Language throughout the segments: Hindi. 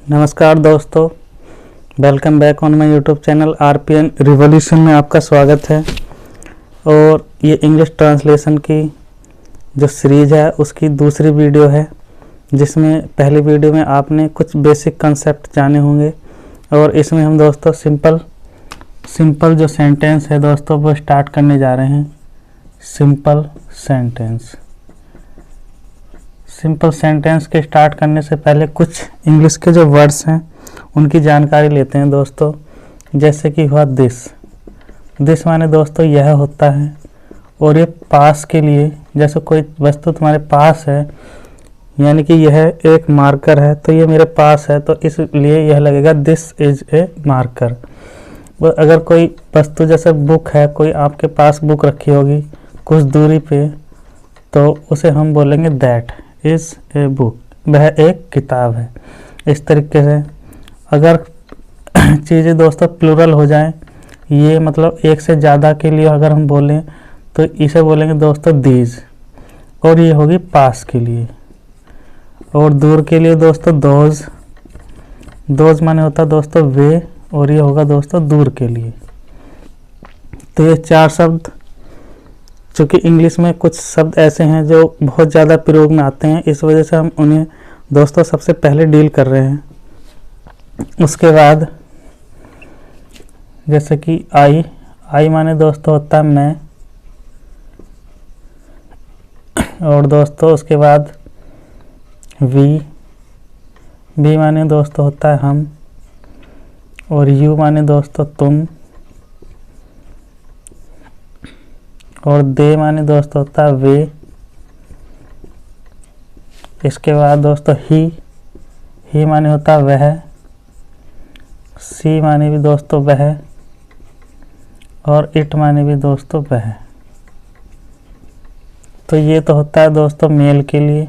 नमस्कार दोस्तों, welcome back on my YouTube channel RPN revolution में आपका स्वागत है। और ये इंग्लिश ट्रांसलेशन की जो सीरीज़ है उसकी दूसरी वीडियो है, जिसमें पहली वीडियो में आपने कुछ बेसिक कंसेप्ट जाने होंगे और इसमें हम दोस्तों सिंपल जो सेंटेंस है दोस्तों वो स्टार्ट करने जा रहे हैं। सिंपल सेंटेंस के स्टार्ट करने से पहले कुछ इंग्लिश के जो वर्ड्स हैं उनकी जानकारी लेते हैं दोस्तों। जैसे कि हुआ दिस माने दोस्तों यह होता है, और ये पास के लिए, जैसे कोई वस्तु तुम्हारे पास है यानी कि यह एक मार्कर है तो ये मेरे पास है, तो इसलिए यह लगेगा दिस इज ए मार्कर। अगर कोई वस्तु जैसे बुक है, कोई आपके पास बुक रखी होगी कुछ दूरी पे, तो उसे हम बोलेंगे दैट इज़ ए बुक, वह एक किताब है। इस तरीके से अगर चीज़ें दोस्तों प्लूरल हो जाएं, ये मतलब एक से ज़्यादा के लिए अगर हम बोलें तो इसे बोलेंगे दोस्तों दीज, और ये होगी पास के लिए। और दूर के लिए दोस्तों दोज माने होता है दोस्तों वे, और ये होगा दोस्तों दूर के लिए। तो ये चार शब्द, चूँकि इंग्लिश में कुछ शब्द ऐसे हैं जो बहुत ज़्यादा प्रयोग में आते हैं, इस वजह से हम उन्हें दोस्तों सबसे पहले डील कर रहे हैं। उसके बाद जैसे कि आई माने दोस्तों होता है मैं, और दोस्तों उसके बाद वी माने दोस्तों होता है हम, और यू माने दोस्तों तुम, और दे माने दोस्तों होता है वे। इसके बाद दोस्तों ही माने होता है वह, सी माने भी दोस्तों वह, और इट माने भी दोस्तों वह। तो ये तो होता है दोस्तों मेल के लिए,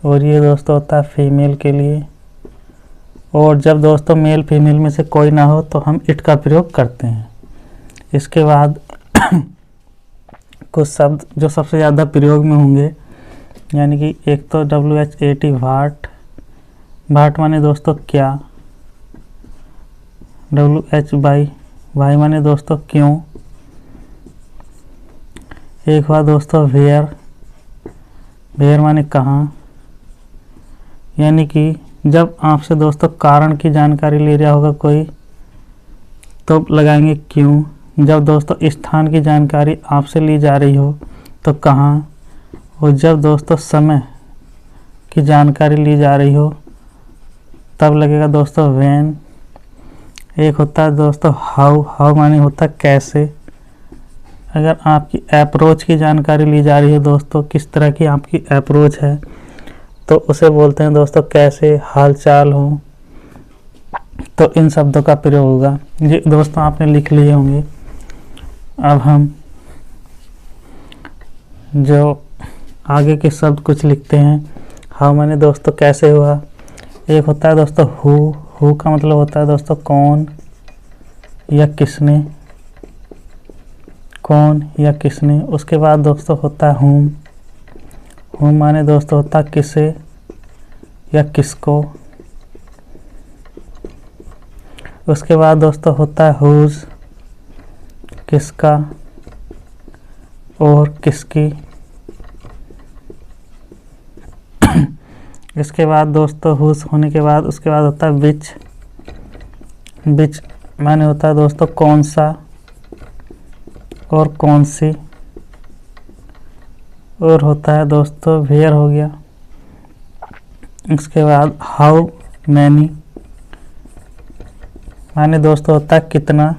और ये दोस्तों होता है फीमेल के लिए। और जब दोस्तों मेल फीमेल में से कोई ना हो तो हम इट का प्रयोग करते हैं। इसके बाद कुछ शब्द जो सबसे ज़्यादा प्रयोग में होंगे, यानी कि एक तो WHAT वाट माने दोस्तों क्या, WH वाई माने दोस्तों क्यों। एक हुआ दोस्तों वेयर माने कहाँ, यानी कि जब आपसे दोस्तों कारण की जानकारी ले रहा होगा कोई तो लगाएंगे क्यों। जब दोस्तों स्थान की जानकारी आपसे ली जा रही हो तो कहाँ, और जब दोस्तों समय की जानकारी ली जा रही हो तब लगेगा दोस्तों व्हेन। एक होता है दोस्तों हाउ माने होता है कैसे। अगर आपकी अप्रोच की जानकारी ली जा रही है दोस्तों, किस तरह की आपकी अप्रोच है, तो उसे बोलते हैं दोस्तों कैसे, हाल चाल हो। तो इन शब्दों का प्रयोग होगा। ये दोस्तों आपने लिख लिए होंगे। अब हम जो आगे के शब्द कुछ लिखते हैं। हाउ माने दोस्तों कैसे हुआ। एक होता है दोस्तों हु का मतलब होता है दोस्तों कौन या किसने। उसके बाद दोस्तों होता है हुम माने दोस्तों होता है किसे या किसको। उसके बाद दोस्तों होता है हुज, किसका और किसकी। इसके बाद दोस्तों हुज होने के बाद उसके बाद होता है विच माने होता है दोस्तों कौन सा और कौन सी। और होता है दोस्तों वेयर हो गया। इसके बाद हाउ मैनी माने दोस्तों होता है कितना,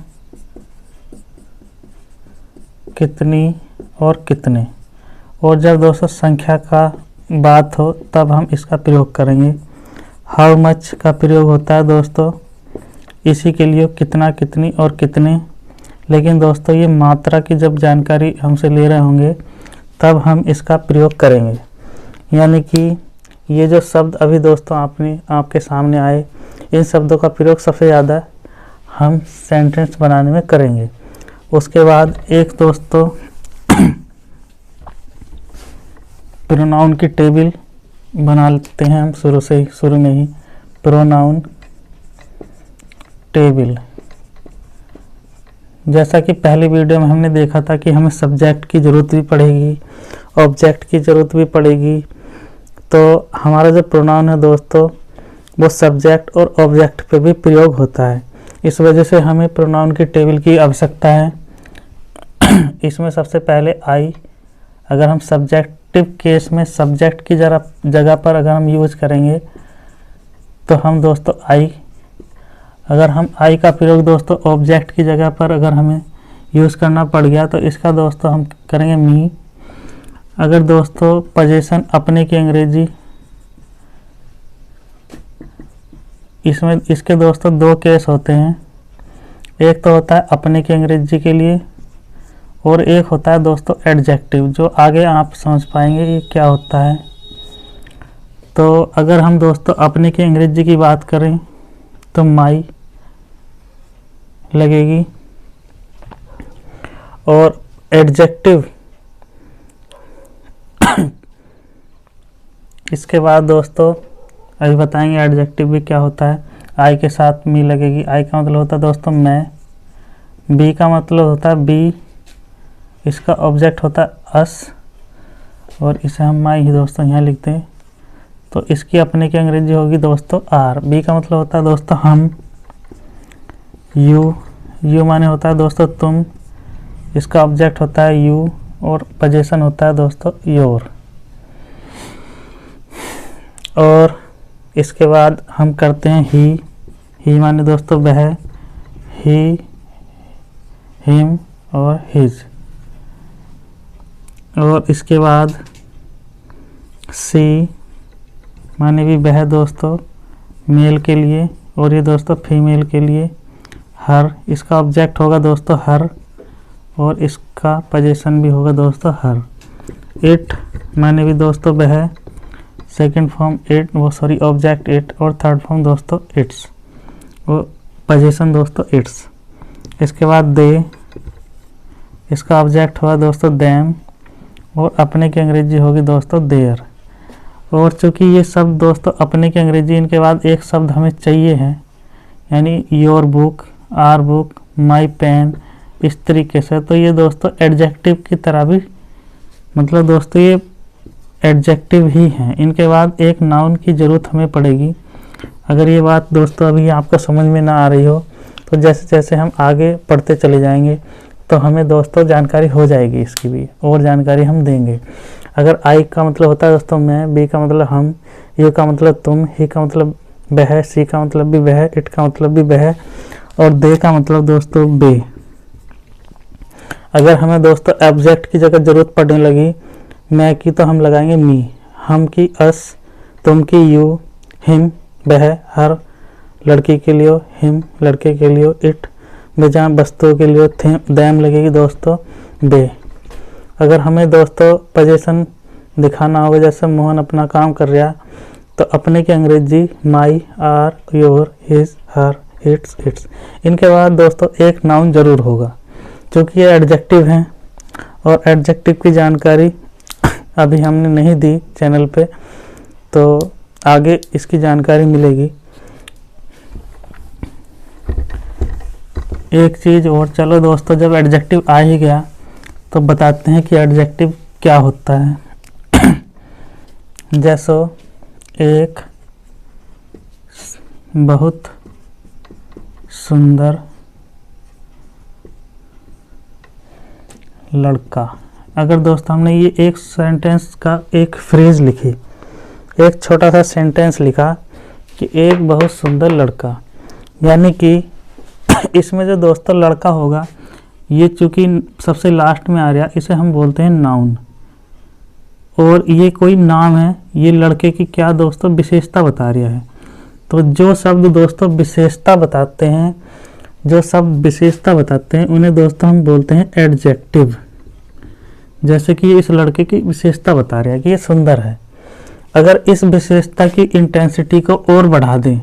कितनी और कितने। और जब दोस्तों संख्या का बात हो तब हम इसका प्रयोग करेंगे। हाउ मच का प्रयोग होता है दोस्तों इसी के लिए कितना, कितनी और कितने। लेकिन दोस्तों ये मात्रा की जब जानकारी हमसे ले रहे होंगे तब हम इसका प्रयोग करेंगे। यानी कि ये जो शब्द अभी दोस्तों आपके सामने आए, इन शब्दों का प्रयोग सबसे ज़्यादा हम सेंटेंस बनाने में करेंगे। उसके बाद एक दोस्तों प्रोनाउन की टेबल बना लेते हैं हम शुरू में ही। Pronoun table. जैसा कि पहली वीडियो में हमने देखा था कि हमें सब्जेक्ट की ज़रूरत भी पड़ेगी, ऑब्जेक्ट की ज़रूरत भी पड़ेगी। तो हमारा जो प्रोनाउन है दोस्तों वो सब्जेक्ट और ऑब्जेक्ट पे भी प्रयोग होता है। इस वजह से हमें प्रोनाउन की टेबल की आवश्यकता है। इसमें सबसे पहले आई, अगर हम सब्जेक्टिव केस में सब्जेक्ट की जगह पर अगर हम यूज़ करेंगे तो हम दोस्तों आई, अगर हम आई का प्रयोग दोस्तों ऑब्जेक्ट की जगह पर अगर हमें यूज़ करना पड़ गया तो इसका दोस्तों हम करेंगे मी। अगर दोस्तों पोजीशन अपने की अंग्रेजी, इसमें इसके दोस्तों दो केस होते हैं। एक तो होता है अपने की अंग्रेजी के लिए और एक होता है दोस्तों एडजेक्टिव, जो आगे आप समझ पाएंगे ये क्या होता है। तो अगर हम दोस्तों अपने की अंग्रेजी की बात करें तो माई लगेगी, और एडजेक्टिव इसके बाद दोस्तों अभी बताएंगे एडजेक्टिव भी क्या होता है। आई के साथ मी लगेगी। आई का मतलब होता है दोस्तों मैं। बी का मतलब होता है बी, इसका ऑब्जेक्ट होता है अस, और इसे हम माई ही दोस्तों यहाँ लिखते हैं। तो इसकी अपने की अंग्रेजी होगी दोस्तों आर। बी का मतलब होता है दोस्तों हम। यू माने होता है दोस्तों तुम, इसका ऑब्जेक्ट होता है यू और पोजीशन होता है दोस्तों योर। और इसके बाद हम करते हैं ही माने दोस्तों वह, ही, हिम और हिज। और इसके बाद सी माने भी वह दोस्तों मेल के लिए, और ये दोस्तों फीमेल के लिए। हर, इसका ऑब्जेक्ट होगा दोस्तों हर और इसका पोजीशन भी होगा दोस्तों हर। इट माने भी दोस्तों वह, second form it, object it, और थर्ड फॉर्म दोस्तों इट्स, और पोजीशन दोस्तों इट्स। इसके बाद दे, इसका ऑब्जेक्ट हुआ दोस्तों देम, और अपने की अंग्रेजी होगी दोस्तों देयर। और चूंकि ये शब्द दोस्तों अपने की अंग्रेजी, इनके बाद एक शब्द हमें चाहिए है, यानी your book, our book, my pen, इस तरीके से। तो ये दोस्तों एडजेक्टिव की तरह भी, मतलब दोस्तों ये एडजेक्टिव ही हैं। इनके बाद एक नाउन की ज़रूरत हमें पड़ेगी। अगर ये बात दोस्तों अभी आपको समझ में ना आ रही हो तो जैसे जैसे हम आगे पढ़ते चले जाएंगे तो हमें दोस्तों जानकारी हो जाएगी, इसकी भी और जानकारी हम देंगे। अगर आई का मतलब होता है दोस्तों मैं, बी का मतलब हम, यू का मतलब तुम, ही का मतलब वह, सी का मतलब भी वह, इट का मतलब भी वह, और दे का मतलब दोस्तों बे। अगर हमें दोस्तों ऑब्जेक्ट की जगह ज़रूरत पड़ने लगी मैं की, तो हम लगाएंगे मी। हम की अस, तुम की यू, हिम वह, हर लड़की के लिए, हिम लड़के के लिए, इट बेजान वस्तुओं के लिए, दैम लगेगी दोस्तों बे। अगर हमें दोस्तों पोजीशन दिखाना होगा, जैसे मोहन अपना काम कर रहा, तो अपने की अंग्रेजी my, are, your, his, her, its. इनके बाद दोस्तों एक नाउन जरूर होगा, क्योंकि ये एडजेक्टिव हैं और एडजेक्टिव की जानकारी अभी हमने नहीं दी चैनल पे, तो आगे इसकी जानकारी मिलेगी। एक चीज़ और, चलो दोस्तों जब एडजेक्टिव आ ही गया तो बताते हैं कि एडजेक्टिव क्या होता है। जैसो एक बहुत सुंदर लड़का। अगर दोस्तों हमने ये एक सेंटेंस का एक फ्रेज लिखी, एक छोटा सा सेंटेंस लिखा कि एक बहुत सुंदर लड़का, यानी कि इसमें जो दोस्तों लड़का होगा ये चूंकि सबसे लास्ट में आ रहा, इसे हम बोलते हैं नाउन, और ये कोई नाम है, ये लड़के की क्या दोस्तों विशेषता बता रहा है। तो जो शब्द दोस्तों विशेषता बताते हैं, जो शब्द विशेषता बताते हैं उन्हें दोस्तों हम बोलते हैं एडजेक्टिव। जैसे कि इस लड़के की विशेषता बता रहा है कि ये सुंदर है। अगर इस विशेषता की इंटेंसिटी को और बढ़ा दें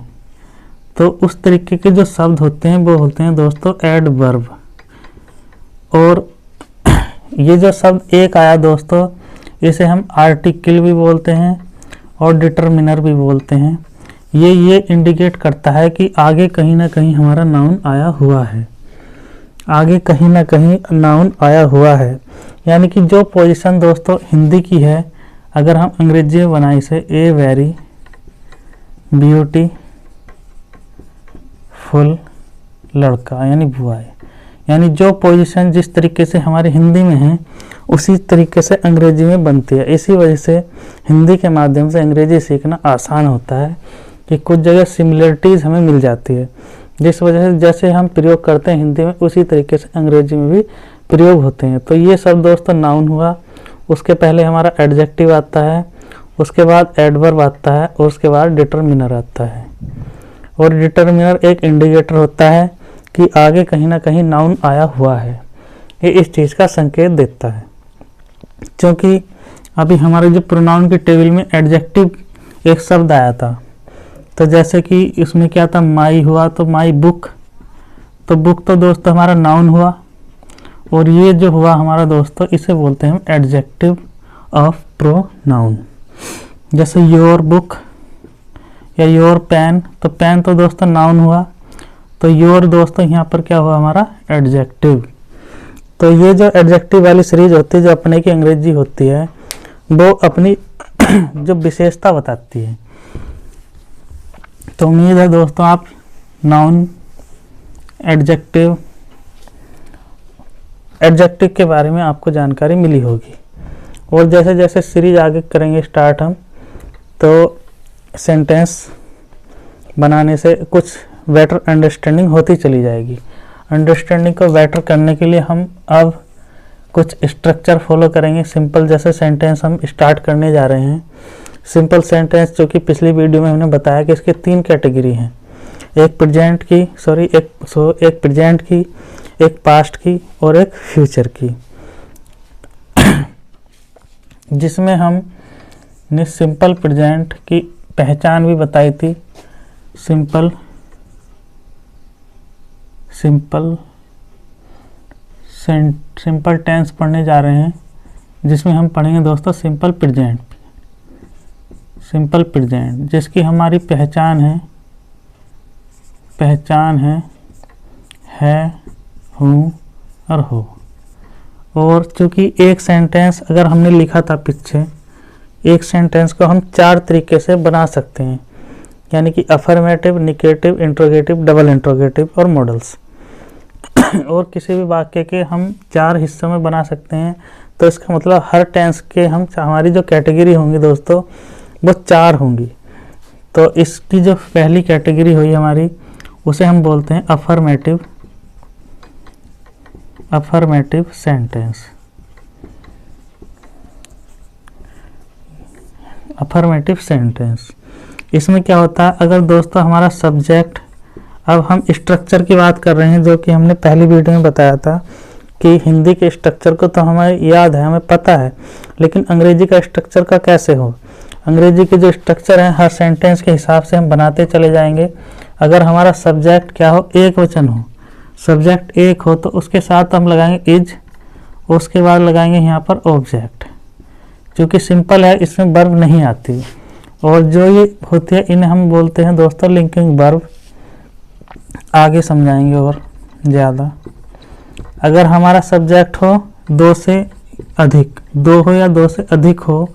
तो उस तरीके के जो शब्द होते हैं वो होते हैं दोस्तों एडवर्ब। और ये जो शब्द एक आया दोस्तों, इसे हम आर्टिकल भी बोलते हैं और डिटरमिनर भी बोलते हैं। ये इंडिकेट करता है कि आगे कहीं ना कहीं हमारा नाउन आया हुआ है, आगे कहीं ना कहीं नाउन आया हुआ है। यानी कि जो पोजीशन दोस्तों हिंदी की है, अगर हम अंग्रेजी में बनाए इसे ए वेरी ब्यूटीफुल लड़का यानी बॉय, यानी जो पोजीशन जिस तरीके से हमारी हिंदी में है उसी तरीके से अंग्रेजी में बनती है। इसी वजह से हिंदी के माध्यम से अंग्रेजी सीखना आसान होता है कि कुछ जगह सिमिलरिटीज़ हमें मिल जाती है, जिस वजह से जैसे हम प्रयोग करते हैं हिंदी में उसी तरीके से अंग्रेजी में भी प्रयोग होते हैं। तो ये सब दोस्तों नाउन हुआ। उसके पहले हमारा एडजेक्टिव आता है, उसके बाद एडवर्ब आता है और उसके बाद डिटरमिनर आता है। और डिटरमिनर एक इंडिकेटर होता है कि आगे कहीं ना कहीं नाउन आया हुआ है, ये इस चीज़ का संकेत देता है। क्योंकि अभी हमारे जो प्रोनाउन की टेबल में एडजेक्टिव एक शब्द आया था, तो जैसे कि इसमें क्या था, माई हुआ, तो माई बुक, तो बुक तो दोस्तों हमारा नाउन हुआ। और ये जो हुआ हमारा दोस्तों, इसे बोलते हैं हम एडजेक्टिव ऑफ प्रोनाउन। जैसे योर बुक या योर पेन, तो पेन तो दोस्तों नाउन हुआ, तो योर दोस्तों यहाँ पर क्या हुआ हमारा एडजेक्टिव। तो ये जो एडजेक्टिव वाली सीरीज होती है जो अपने की अंग्रेजी होती है, वो अपनी जो विशेषता बताती है। तो उम्मीद है दोस्तों आप नाउन एडजेक्टिव के बारे में आपको जानकारी मिली होगी। और जैसे जैसे सीरीज आगे करेंगे स्टार्ट हम, तो सेंटेंस बनाने से कुछ बेटर अंडरस्टैंडिंग होती चली जाएगी। अंडरस्टैंडिंग को बेटर करने के लिए हम अब कुछ स्ट्रक्चर फॉलो करेंगे। सिंपल जैसे सेंटेंस हम स्टार्ट करने जा रहे हैं। सिंपल सेंटेंस जो कि पिछली वीडियो में हमने बताया कि इसके 3 कैटेगरी हैं, एक प्रेजेंट की, एक प्रेजेंट की, एक पास्ट की और एक फ्यूचर की, जिसमें हमने सिंपल प्रेजेंट की पहचान भी बताई थी। सिंपल टेंस पढ़ने जा रहे हैं, जिसमें हम पढ़ेंगे दोस्तों सिंपल प्रेजेंट, जिसकी हमारी पहचान है, हूँ और हो। और चूंकि एक सेंटेंस अगर हमने लिखा था पीछे, एक सेंटेंस को हम 4 तरीके से बना सकते हैं, यानी कि affirmative, negative, interrogative, double interrogative और मॉडल्स। और किसी भी वाक्य के हम 4 हिस्सों में बना सकते हैं। तो इसका मतलब हर टेंस के हमारी जो कैटेगरी होंगी दोस्तों वो 4 होंगी। तो इसकी जो पहली कैटेगरी हुई हमारी, उसे हम बोलते हैं अफर्मेटिव सेंटेंस। अफर्मेटिव सेंटेंस इसमें क्या होता है, अगर दोस्तों हमारा सब्जेक्ट, अब हम स्ट्रक्चर की बात कर रहे हैं जो कि हमने पहली वीडियो में बताया था कि हिंदी के स्ट्रक्चर को तो हमें याद है, हमें पता है, लेकिन अंग्रेजी का स्ट्रक्चर का कैसे हो। अंग्रेजी के जो स्ट्रक्चर हैं हर सेंटेंस के हिसाब से हम बनाते चले जाएंगे। अगर हमारा सब्जेक्ट क्या हो, एक वचन हो, सब्जेक्ट एक हो, तो उसके साथ हम लगाएंगे इज, उसके बाद लगाएंगे यहाँ पर ऑब्जेक्ट। क्योंकि सिंपल है, इसमें वर्ब नहीं आती। और जो ये होती है इन्हें हम बोलते हैं दोस्तों लिंकिंग वर्ब। आगे समझाएंगे और ज़्यादा। अगर हमारा सब्जेक्ट हो 2 से अधिक, 2 हो या 2 से अधिक हो,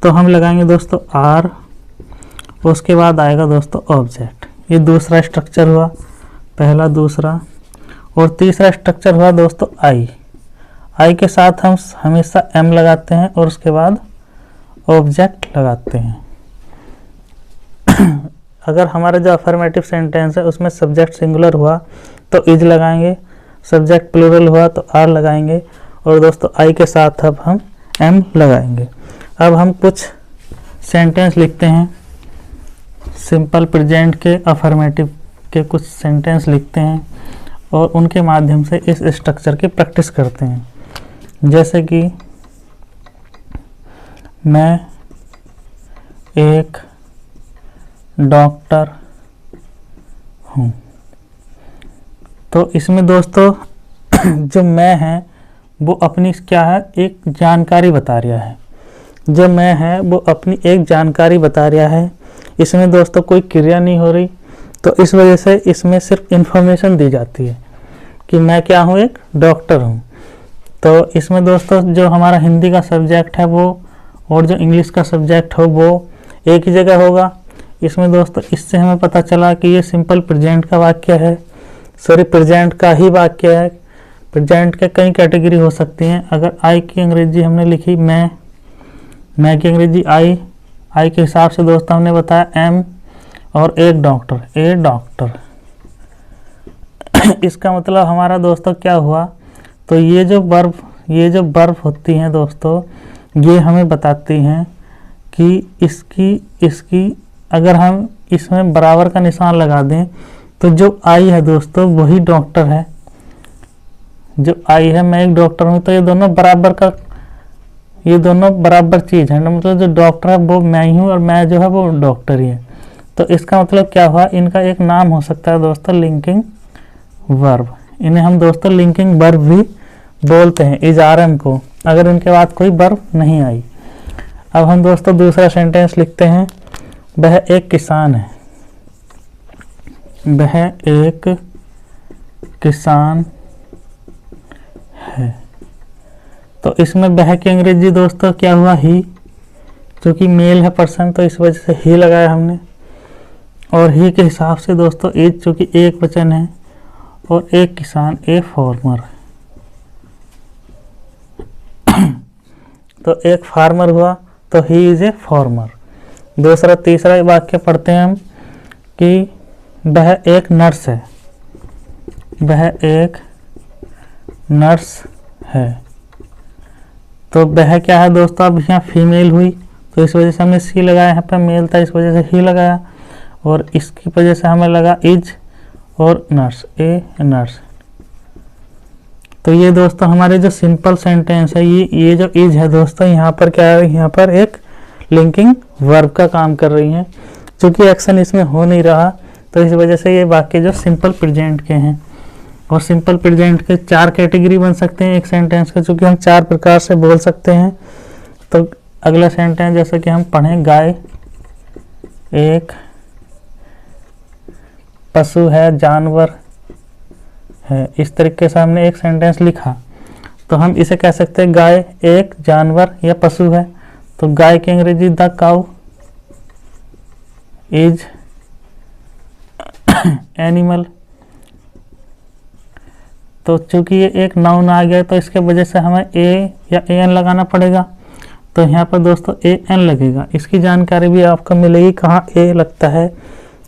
तो हम लगाएंगे दोस्तों आर, उसके बाद आएगा दोस्तों ऑब्जेक्ट। ये दूसरा स्ट्रक्चर हुआ, पहला, दूसरा। और तीसरा स्ट्रक्चर हुआ दोस्तों आई के साथ हम हमेशा एम लगाते हैं और उसके बाद ऑब्जेक्ट लगाते हैं। अगर हमारा जो अफर्मेटिव सेंटेंस है उसमें सब्जेक्ट सिंगुलर हुआ तो इज लगाएंगे, सब्जेक्ट प्लूरल हुआ तो आर लगाएंगे, और दोस्तों आई के साथ अब हम एम लगाएंगे। अब हम कुछ सेंटेंस लिखते हैं, सिंपल प्रेजेंट के, अफर्मेटिव के कुछ सेंटेंस लिखते हैं और उनके माध्यम से इस स्ट्रक्चर की प्रैक्टिस करते हैं। जैसे कि मैं एक डॉक्टर हूँ, तो इसमें दोस्तों जो मैं है वो अपनी क्या है, एक जानकारी बता रहा है। जो मैं है वो अपनी एक जानकारी बता रहा है। इसमें दोस्तों कोई क्रिया नहीं हो रही, तो इस वजह से इसमें सिर्फ इन्फॉर्मेशन दी जाती है कि मैं क्या हूँ, एक डॉक्टर हूँ। तो इसमें दोस्तों जो हमारा हिंदी का सब्जेक्ट है वो और जो इंग्लिश का सब्जेक्ट हो वो एक ही जगह होगा। इसमें दोस्तों इससे हमें पता चला कि ये सिंपल प्रेजेंट का वाक्य है, सॉरी प्रेजेंट का ही वाक्य है। प्रेजेंट के कई कैटेगरी हो सकती हैं। अगर आई की अंग्रेजी हमने लिखी मैं की अंग्रेजी आई के हिसाब से दोस्तों हमने बताया एम, और एक डॉक्टर, ए डॉक्टर। इसका मतलब हमारा दोस्तों क्या हुआ, तो ये जो वर्ब होती हैं दोस्तों, ये हमें बताती हैं कि इसकी अगर हम इसमें बराबर का निशान लगा दें तो जो आई है दोस्तों वही डॉक्टर है। जो आई है मैं एक डॉक्टर हूँ, तो ये दोनों बराबर चीज़ है ना, मतलब जो डॉक्टर है वो मैं ही हूँ और मैं जो है वो डॉक्टर ही है। तो इसका मतलब क्या हुआ, इनका एक नाम हो सकता है दोस्तों लिंकिंग वर्ब। इन्हें हम दोस्तों लिंकिंग वर्ब भी बोलते हैं, इज आर एम को, अगर इनके बाद कोई वर्ब नहीं आई। अब हम दोस्तों दूसरा सेंटेंस लिखते हैं, वह एक किसान है। वह एक किसान है। तो इसमें वह की अंग्रेजी दोस्तों क्या हुआ, ही, क्योंकि मेल है पर्सन तो इस वजह से ही लगाया हमने। और ही के हिसाब से दोस्तों इज, चूंकि एक वचन है, और एक किसान, ए फार्मर। तो एक फार्मर हुआ तो ही इज ए फार्मर। तीसरा वाक्य पढ़ते हैं हम कि वह एक नर्स है। वह एक नर्स है। तो वह क्या है दोस्तों, अब यहाँ फीमेल हुई तो इस वजह से हमने सी लगाया, यहाँ पे मेल था इस वजह से ही लगाया, और इसकी वजह से हमें लगा इज, और नर्स, ए नर्स। तो ये दोस्तों हमारे जो सिंपल सेंटेंस है, ये जो इज है दोस्तों, यहाँ पर क्या है, यहाँ पर एक लिंकिंग वर्ब का काम कर रही है। क्योंकि एक्शन इसमें हो नहीं रहा तो इस वजह से ये वाक्य जो सिंपल प्रेजेंट के हैं। और सिंपल प्रेजेंट के 4 कैटेगरी बन सकते हैं एक सेंटेंस के, चूँकि हम 4 प्रकार से बोल सकते हैं। तो अगला सेंटेंस जैसे कि हम पढ़ें, गाय एक पशु है, जानवर है। इस तरीके से हमने एक सेंटेंस लिखा, तो हम इसे कह सकते हैं गाय एक जानवर या पशु है। तो गाय की अंग्रेजी द काउ इज एनिमल। तो चूंकि ये एक नाउन आ गया तो इसके वजह से हमें ए या ए एन लगाना पड़ेगा। तो यहाँ पर दोस्तों ए एन लगेगा। इसकी जानकारी भी आपको मिलेगी कहाँ ए लगता है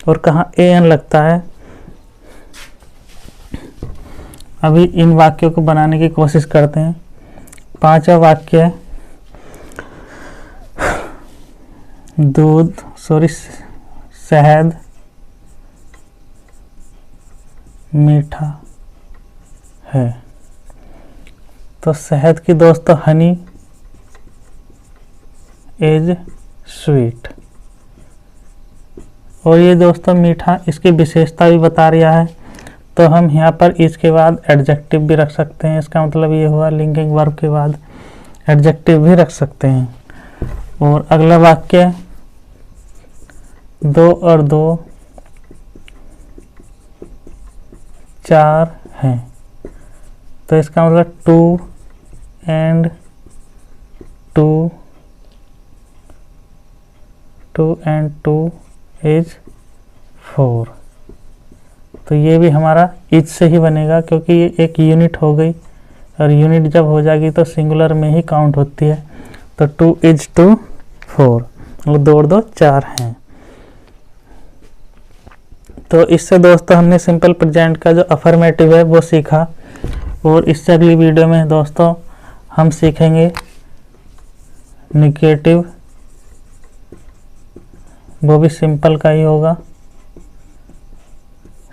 और कहाँ ए एन लगता है। अभी इन वाक्यों को बनाने की कोशिश करते हैं। 5वां वाक्य है, शहद मीठा है। तो शहद की दोस्तों हनी इज स्वीट। और ये दोस्तों मीठा, इसकी विशेषता भी बता रहा है। तो हम यहाँ पर इसके बाद एडजेक्टिव भी रख सकते हैं। इसका मतलब ये हुआ लिंकिंग वर्ब के बाद एडजेक्टिव भी रख सकते हैं। और अगला वाक्य 2 और 2 4 हैं। तो इसका मतलब 2 and 2 and 2 is 4। तो ये भी हमारा इज से ही बनेगा, क्योंकि ये एक यूनिट हो गई और यूनिट जब हो जाएगी तो सिंगुलर में ही काउंट होती है। तो 2 is 2 4, मतलब 2 और 2 4 हैं। तो इससे दोस्तों हमने सिंपल प्रेजेंट का जो अफर्मेटिव है वो सीखा। और इससे अगली वीडियो में दोस्तों हम सीखेंगे निगेटिव, वो भी सिंपल का ही होगा,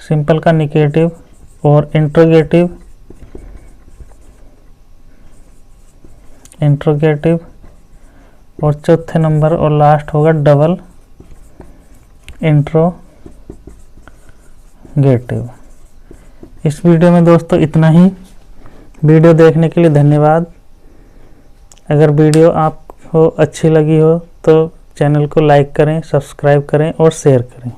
सिंपल का निगेटिव और इंट्रोगेटिव और चौथे नंबर और लास्ट होगा डबल इंट्रोगेटिव। इस वीडियो में दोस्तों इतना ही। वीडियो देखने के लिए धन्यवाद। अगर वीडियो आपको अच्छी लगी हो तो चैनल को लाइक करें, सब्सक्राइब करें और शेयर करें।